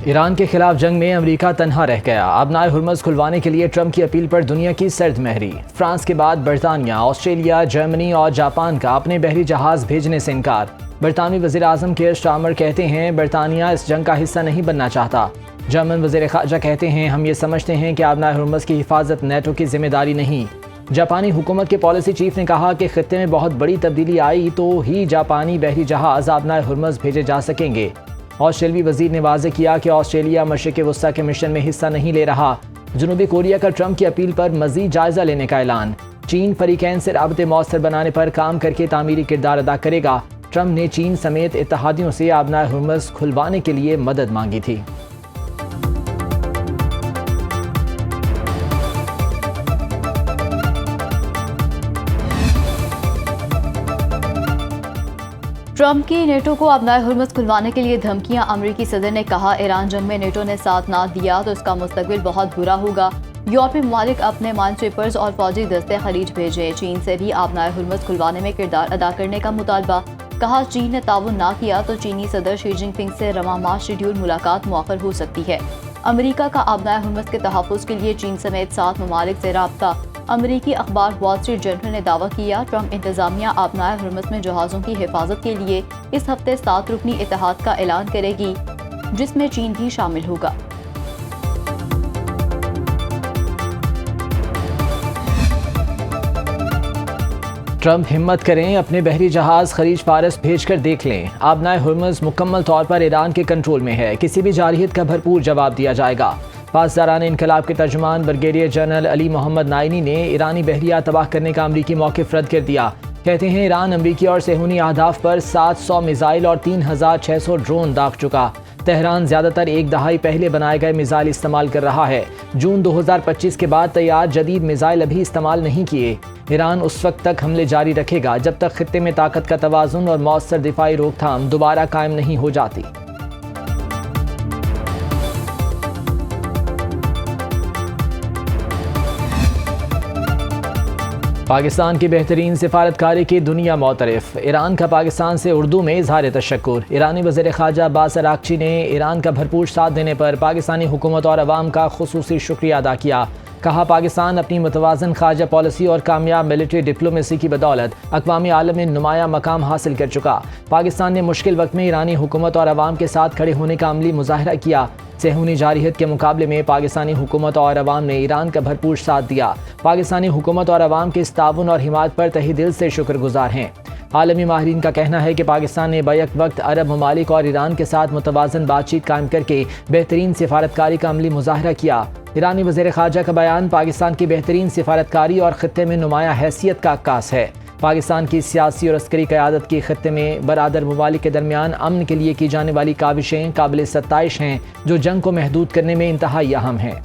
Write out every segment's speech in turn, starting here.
Iran के खिलाफ जंग में अमेरिका तन्हा रह गया। आबनाए हुर्मुज़ खुलवाने के लिए ट्रंप की अपील पर दुनिया की सर्द महरी। फ्रांस के बाद बरतानिया, ऑस्ट्रेलिया, जर्मनी और जापान का अपने बहरी जहाज़ भेजने से इनकार। बरतानवी वज़ीर आज़म केयर स्टारमर कहते हैं बरतानिया इस जंग का हिस्सा नहीं बनना चाहता। जर्मन वज़ीर ख़ारजा कहते हैं हम ये समझते हैं कि आबनाए हुर्मुज़ की हिफाजत नेटो की जिम्मेदारी नहीं। जापानी हुकूमत के पॉलिसी चीफ ने कहा कि खित्ते में बहुत बड़ी तब्दीली आई तो ही जापानी बहरी जहाज़ आबनाए हुर्मुज़ भेजे जा सकेंगे। ऑस्ट्रेलियावी वज़ीर ने वाज़ेह किया कि ऑस्ट्रेलिया मशरिक़ वस्ता के मिशन में हिस्सा नहीं ले रहा। जनूबी कोरिया का ट्रंप की अपील पर मज़ीद जायज़ा लेने का ऐलान। चीन फ़रीक़ैन से राबते मौसर बनाने पर काम करके तामीरी किरदार अदा करेगा। ट्रंप ने चीन समेत इत्तेहादियों से आबनाए हुर्मुज़ खुलवाने के लिए मदद मांगी थी। ट्रंप की नेटो को आबनाए हुर्मुज़ खुलवाने के लिए धमकियां। अमेरिकी सदर ने कहा ईरान जंग में नेटो ने साथ ना दिया तो इसका मुस्तकबिल बहुत बुरा होगा। यूरोपीय ममालिक अपने माइनस्वीपर्स और फौजी दस्ते खलीज भेजे। चीन से भी आबनाए हुर्मुज़ खुलवाने में किरदार अदा करने का मुतालबा। कहा चीन ने ताउन ना किया तो चीनी सदर शी जिनपिंग से रवा माह शेड्यूल मुलाकात मुअख्खर हो सकती है। अमेरिका का आबनाए हुर्मुज़ के तहफ़्फ़ुज़ के लिए चीन समेत 7 ममालिक से राब्ता। अमेरिकी अखबार वॉल स्ट्रीट जर्नल ने दावा किया ट्रंप इंतजामिया आबनाए हुर्मुज़ में जहाज़ों की हिफाजत के लिए इस हफ्ते 7 रुकनी इत्तेहाद का ऐलान करेगी जिसमें चीन भी शामिल होगा। ट्रंप हिम्मत करें, अपने बहरी जहाज़ खलीज फारस भेजकर देख लें। आबनाए हुर्मुज़ मुकम्मल तौर पर ईरान के कंट्रोल में है। किसी भी जारहियत का भरपूर जवाब दिया जाएगा। पासदारान इनकलाब के तर्जुमान brigadier general Ali Mohammad Naini ने ईरानी बहरिया तबाह करने का अमरीकी मौक़िफ़ रद्द कर दिया। कहते हैं ईरान अमरीकी और सेहूनी अहदाफ पर 700 मिसाइल और 3600 ड्रोन दाग चुका। तेहरान ज़्यादातर एक दहाई पहले बनाए गए मिसाइल इस्तेमाल कर रहा है। जून 2025 के बाद तैयार जदीद मिसाइल अभी इस्तेमाल नहीं किए। ईरान उस वक्त तक हमले जारी रखेगा जब तक खित्ते में ताकत का तवाज़ुन और मौसर दिफाई रोकथाम दोबारा कायम नहीं हो जाती। पाकिस्तान की बेहतरीन सिफारतकारी की दुनिया मोतरफ। ईरान का पाकिस्तान से उर्दू में इजहार तशक्कुर। ईरानी वज़ीर ख़ारजा अब्बास अराग़ची ने ईरान का भरपूर साथ देने पर पाकिस्तानी हुकूमत और अवाम का खुसूसी शुक्रिया अदा किया। कहा पाकिस्तान अपनी मुतवाज़न ख़ारजा पॉलिसी और कामयाब मिलिट्री डिप्लोमेसी की बदौलत अक़वामी आलम में नुमाया मकाम हासिल कर चुका। पाकिस्तान ने मुश्किल वक्त में ईरानी हुकूमत और अवाम के साथ खड़े होने का अमली मुज़ाहरा किया। सेहूनी जारहियत के मुकाबले में पाकिस्तानी हुकूमत और अवाम ने ईरान का भरपूर साथ दिया। पाकिस्तानी हुकूमत और अवाम के इस ताउन और हिमायत पर तहे दिल से शुक्रगुजार हैं। आलमी माहिरीन का कहना है कि पाकिस्तान ने बैक वक्त अरब ममालिक और ईरान के साथ मुतवाज़न बातचीत कायम करके बेहतरीन सिफारतकारी का अमली मुज़ाहरा किया। ईरानी वज़ीर ख़ारजा का बयान पाकिस्तान की बेहतरीन सिफारतकारी और ख़ित्ते में नुमाया हैसियत का अक्कास है। पाकिस्तान की सियासी और अस्करी क़यादत की खित्ते में बरादर ममालिक के दरमियान अमन के लिए की जाने वाली काविशें काबिल सत्ताइश हैं जो जंग को महदूद करने में इंतहाई अहम हैं।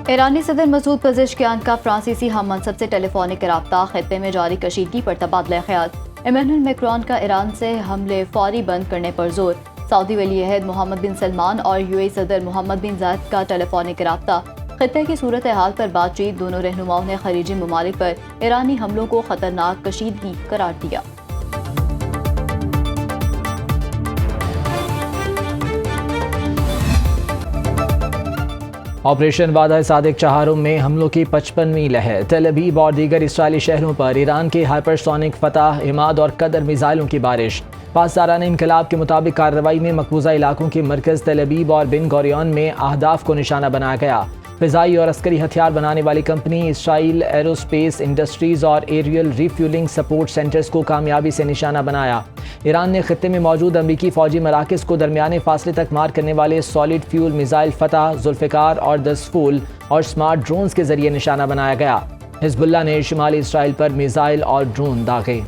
ईरानी सदर मसूद पेज़ेश्कियान का फ्रांसीसी हम मनसब से टेलीफोनिक रब्ता। खित्ते में जारी कशीदगी पर तबादला ख्याल। इमैनुअल मैक्रोन का ईरान से हमले फौरी बंद करने पर जोर। सऊदी वली अहद मोहम्मद बिन सलमान और यूएई सदर मोहम्मद बिन जायद का टेलीफोनिक रब्ता। खित्ते की सूरत हाल पर बातचीत। दोनों रहनुमाओं ने खलीजी ममालिक पर ईरानी हमलों को खतरनाक कशीदगी करार दिया। ऑपरेशन वादा सादिक चहारुम में हमलों की 55वीं लहर। तेल अवीव और दीगर इसराइली शहरों पर ईरान के हाइपरसोनिक फतह, इमाद और कदर मिसाइलों की बारिश। पासदारान इनकलाब के मुताबिक कार्रवाई में मकबूजा इलाकों के मरकज़ तेल अवीव और बिन गोरियन में अहदाफ को निशाना बनाया गया। फ़िज़ाई और अस्करी हथियार बनाने वाली कंपनी इसराइल एरोस्पेस इंडस्ट्रीज़ और एरियल रिफ्यूलिंग सपोर्ट सेंटर्स को कामयाबी से निशाना बनाया। ईरान ने खित्ते में मौजूद अमरीकी फ़ौजी मराकज़ को दरमियाने फासले तक मार करने वाले सॉलिड फ्यूल मिसाइल फतह, जुल्फ़िकार और दसफूल और स्मार्ट ड्रोन्स के जरिए निशाना बनाया गया। हिज़्बुल्लाह ने शुमाली इसराइल पर मिसाइल और ड्रोन दागे।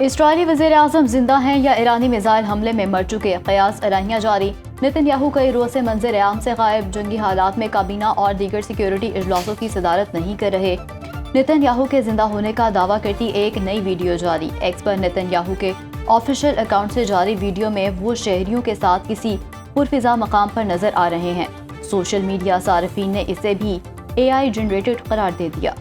इस्राईली वज़ीर आज़म जिंदा हैं या ईरानी मिसाइल हमले में मर चुके। क़यास अराहियाँ जारी। नेतन्याहू कई रोज़ से मंज़र आम से गायब। जंगी हालात में काबीना और दीगर सिक्योरिटी इजलासों की सदारत नहीं कर रहे। नेतन्याहू के जिंदा होने का दावा करती एक नई वीडियो जारी। एक्स पर नेतन्याहू के ऑफिशियल अकाउंट से जारी वीडियो में वो शहरियों के साथ किसी पुरफिजा मकाम पर नजर आ रहे हैं। सोशल मीडिया सार्फिन ने इसे भी AI जनरेटेड करार दे दिया।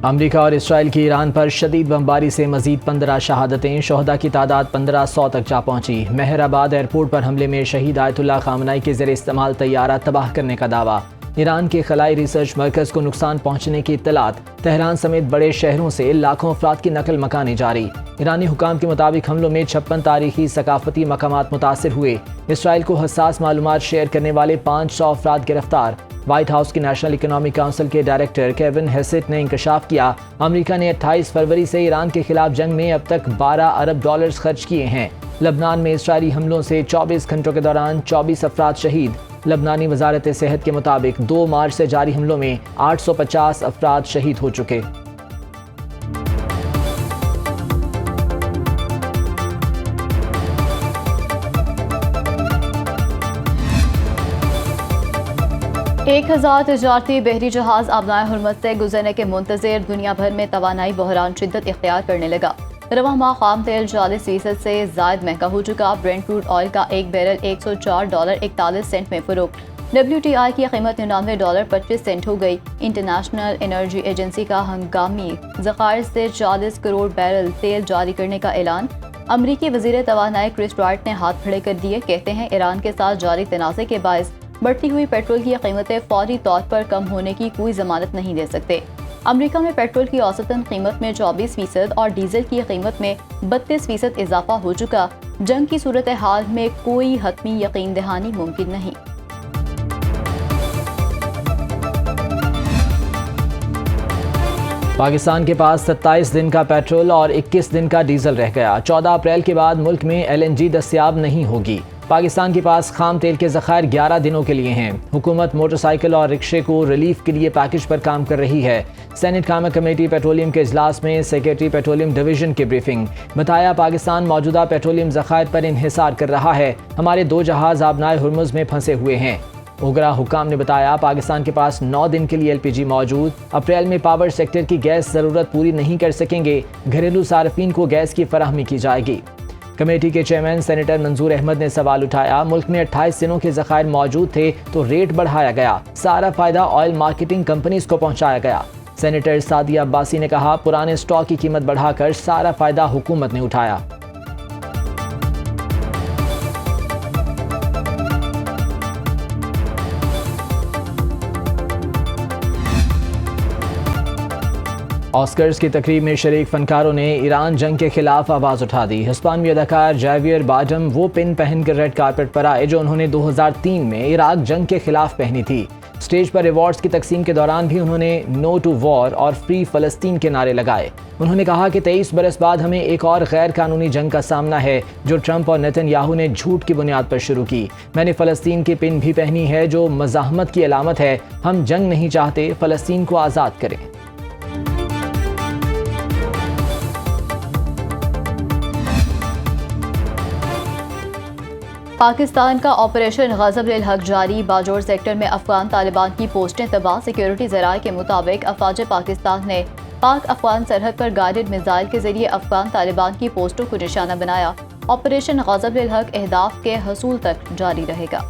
अमेरिका और इसराइल की ईरान पर शदीद बमबारी से मजीद 15 शहादतें, शोहदा की तादाद 1500 तक जा पहुंची। मेहराबाद एयरपोर्ट पर हमले में शहीद आयतुल्लाह खामनाई के ज़ेर इस्तेमाल तैयारा तबाह करने का दावा। ईरान के खलाई रिसर्च मरकज़ को नुकसान पहुंचने की इत्तलात। तेहरान समेत बड़े शहरों से लाखों अफराद की नकल मकानी जारी। ईरानी हुकाम के मुताबिक हमलों में 56 तारीखी सकाफती मकामात मुतासिर हुए। इसराइल को हसास मालूमात शेयर करने वाले 500 अफराद गिरफ्तार। व्हाइट हाउस की नेशनल इकोनॉमिक काउंसिल के डायरेक्टर केविन हेसेट ने इंकशाफ किया, अमेरिका ने 28 फरवरी से ईरान के खिलाफ जंग में अब तक $12 अरब खर्च किए हैं। लबनान में इसराइली हमलों से 24 घंटों के दौरान 24 अफराद शहीद। लबनानी वजारत सेहत के मुताबिक 2 मार्च से जारी हमलों में 850 अफराद शहीद हो चुके। एक 1000 तजारती बहरी जहाज आबनाए हुर्मुज़ से गुजरने के मुंतज़िर दुनिया भर में तवानाई बहरान शिद्दत इख्तियार करने लगा। रवा माह खाम तेल 40% से ज़ायद महंगा हो चुका। ब्रेंट क्रूड ऑयल का एक बैरल $104.41 में फरोख्त। WTI की कीमत $99.25 हो गई। इंटरनेशनल एनर्जी एजेंसी का हंगामी ज़खायर से 40 करोड़ बैरल तेल जारी करने का ऐलान। अमरीकी वज़ीर तवानाई क्रिस रॉयट ने हाथ खड़े कर दिए। कहते हैं ईरान के साथ जारी तनाज़े के बायस बढ़ती हुई पेट्रोल की कीमतें फौरी तौर पर कम होने की कोई जमानत नहीं दे सकते। अमेरिका में पेट्रोल की औसतन कीमत में 24% और डीजल की कीमत में 32% इजाफा हो चुका। जंग की सूरत हाल में कोई हतमी यकीन दहानी मुमकिन नहीं। पाकिस्तान के पास 27 दिन का पेट्रोल और 21 दिन का डीजल रह गया। 14 अप्रैल के बाद मुल्क में LNG दस्तयाब नहीं होगी। पाकिस्तान के पास खाम तेल के ज़खायर 11 दिनों के लिए हैं। हुकूमत मोटरसाइकिल और रिक्शे को रिलीफ के लिए पैकेज पर काम कर रही है। सेनेट कामा कमेटी पेट्रोलियम के इजलास में सेक्रेटरी पेट्रोलियम डिवीजन की ब्रीफिंग। बताया पाकिस्तान मौजूदा पेट्रोलियम ज़खायर पर इन्हिसार कर रहा है। हमारे 2 जहाज़ आबनाए हुर्मुज़ में फंसे हुए हैं। उगरा हुकाम ने बताया पाकिस्तान के पास 9 दिन के लिए LPG मौजूद। अप्रैल में पावर सेक्टर की गैस ज़रूरत पूरी नहीं कर सकेंगे। घरेलू सार्फिन को गैस की फराहमी की जाएगी। कमेटी के चेयरमैन सेनेटर मंजूर अहमद ने सवाल उठाया, मुल्क में 28 दिनों के ज़खायर मौजूद थे तो रेट बढ़ाया गया, सारा फायदा ऑयल मार्केटिंग कंपनीज को पहुंचाया गया। सेनेटर सादिया अब्बासी ने कहा, पुराने स्टॉक की कीमत बढ़ाकर सारा फायदा हुकूमत ने उठाया। ऑस्कर्स की तकरीब में शरीक फनकारों ने ईरान जंग के खिलाफ आवाज़ उठा दी। हिस्पानवी अदाकार जैवियर बार्डम वो पिन पहनकर रेड कार्पेट पर आए जो उन्होंने 2003 में इराक जंग के खिलाफ पहनी थी। स्टेज पर अवार्ड्स की तकसीम के दौरान भी उन्होंने नो टू वॉर और फ्री फ़लस्तीन के नारे लगाए। उन्होंने कहा कि 23 बरस बाद हमें एक और गैर कानूनी जंग का सामना है जो ट्रंप और नेतन्याहू ने झूठ की बुनियाद पर शुरू की। मैंने फ़लस्तीन की पिन भी पहनी है जो मज़ाहमत की अलामत है। हम जंग नहीं चाहते, फ़लस्तीन को आज़ाद करें। पाकिस्तान का ऑपरेशन ग़ज़ब-उल हक़ जारी। बाजौर सेक्टर में अफगान तालिबान की पोस्टें तबाह। सिक्योरिटी ज़राए के मुताबिक अफ़वाज पाकिस्तान ने पाक अफगान सरहद पर गाइडेड मिसाइल के जरिए अफगान तालिबान की पोस्टों को निशाना बनाया। ऑपरेशन ग़ज़ब-उल हक़ अहदाफ के हसूल तक जारी रहेगा।